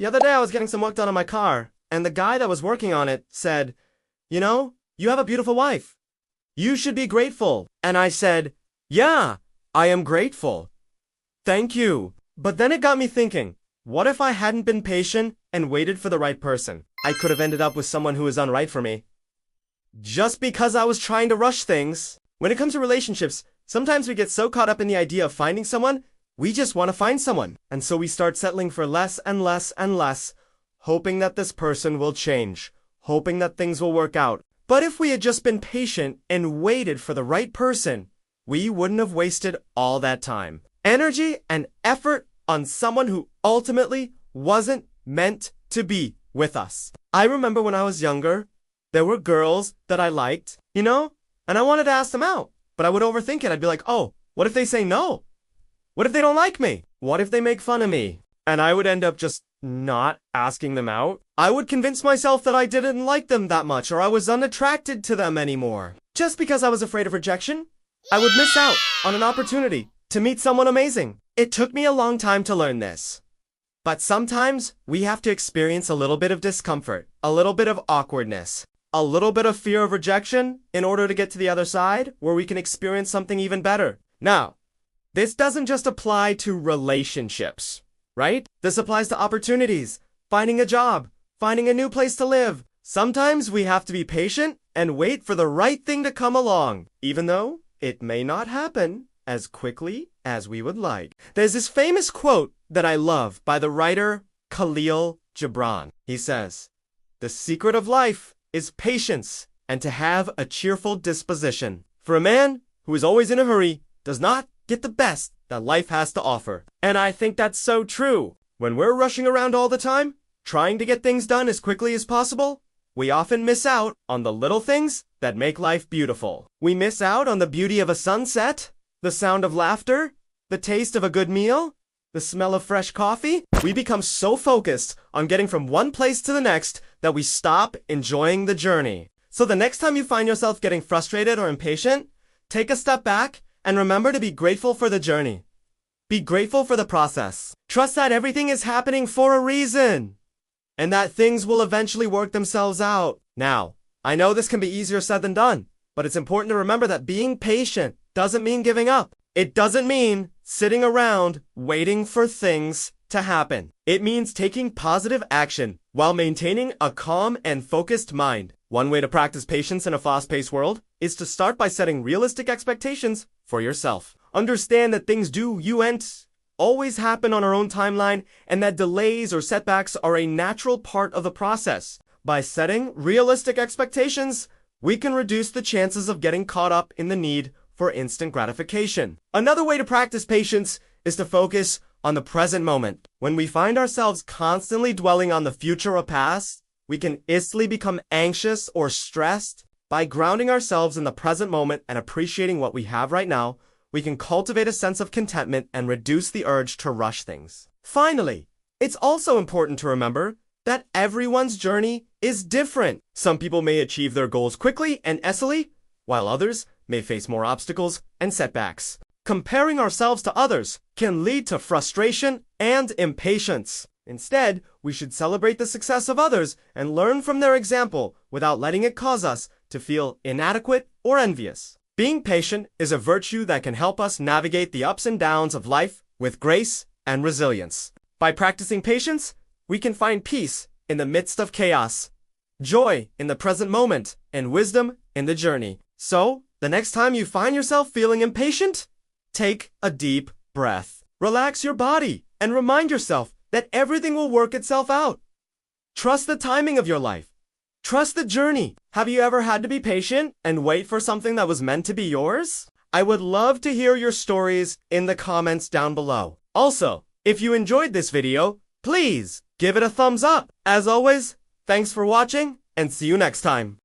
The other day I was getting some work done on my car, and the guy that was working on it said, "You know, you have a beautiful wife. You should be grateful." And I said, "Yeah, I am grateful. Thank you." But then it got me thinking, what if I hadn't been patient and waited for the right person? I could have ended up with someone who was unright for me. Just because I was trying to rush things. When it comes to relationships, sometimes we get so caught up in the idea of finding someone, we just want to find someone. And so we start settling for less and less and less, hoping that this person will change, hoping that things will work out. But if we had just been patient and waited for the right person, we wouldn't have wasted all that time, energy, and effort on someone who ultimately wasn't meant to be with us. I remember when I was younger, there were girls that I liked, and I wanted to ask them out, but I would overthink it. I'd be like, oh, what if they say no? What if they don't like me? What if they make fun of me? And I would end up just not asking them out. I would convince myself that I didn't like them that much, or I was unattracted to them anymore. Just because I was afraid of rejection, I would miss out on an opportunity to meet someone amazing. It took me a long time to learn this. But sometimes we have to experience a little bit of discomfort, a little bit of awkwardness, a little bit of fear of rejection in order to get to the other side where we can experience something even better. Now, this doesn't just apply to relationships, right? This applies to opportunities, finding a job, finding a new place to live. Sometimes we have to be patient and wait for the right thing to come along, even though it may not happen as quickly as we would like. There's this famous quote that I love by the writer Khalil Gibran. He says, "The secret of life is patience and to have a cheerful disposition. For a man who is always in a hurry does not get the best that life has to offer." And I think that's so true. When we're rushing around all the time, trying to get things done as quickly as possible, we often miss out on the little things that make life beautiful. We miss out on the beauty of a sunset, the sound of laughter, the taste of a good meal, the smell of fresh coffee. We become so focused on getting from one place to the next that we stop enjoying the journey. So the next time you find yourself getting frustrated or impatient, take a step back and remember to be grateful for the journey. Be grateful for the process. Trust that everything is happening for a reason and that things will eventually work themselves out. Now, I know this can be easier said than done, but it's important to remember that being patient doesn't mean giving up. It doesn't mean sitting around waiting for things to happen. It means taking positive action while maintaining a calm and focused mind. One way to practice patience in a fast-paced world is to start by setting realistic expectations for yourself. Understand that things always happen on our own timeline, and that delays or setbacks are a natural part of the process. By setting realistic expectations, we can reduce the chances of getting caught up in the need for instant gratification. Another way to practice patience is to focus on the present moment. When we find ourselves constantly dwelling on the future or past, we can easily become anxious or stressed. By grounding ourselves in the present moment and appreciating what we have right now, we can cultivate a sense of contentment and reduce the urge to rush things. Finally, it's also important to remember that everyone's journey is different. Some people may achieve their goals quickly and easily, while others may face more obstacles and setbacks. Comparing ourselves to others can lead to frustration and impatience. Instead, we should celebrate the success of others and learn from their example without letting it cause us to feel inadequate or envious. Being patient is a virtue that can help us navigate the ups and downs of life with grace and resilience. By practicing patience, we can find peace in the midst of chaos, joy in the present moment, and wisdom in the journey. So, the next time you find yourself feeling impatient, take a deep breath. Relax your body and remind yourself that everything will work itself out. Trust the timing of your life. Trust the journey. Have you ever had to be patient and wait for something that was meant to be yours? I would love to hear your stories in the comments down below. Also, if you enjoyed this video, please give it a thumbs up. As always, thanks for watching and see you next time.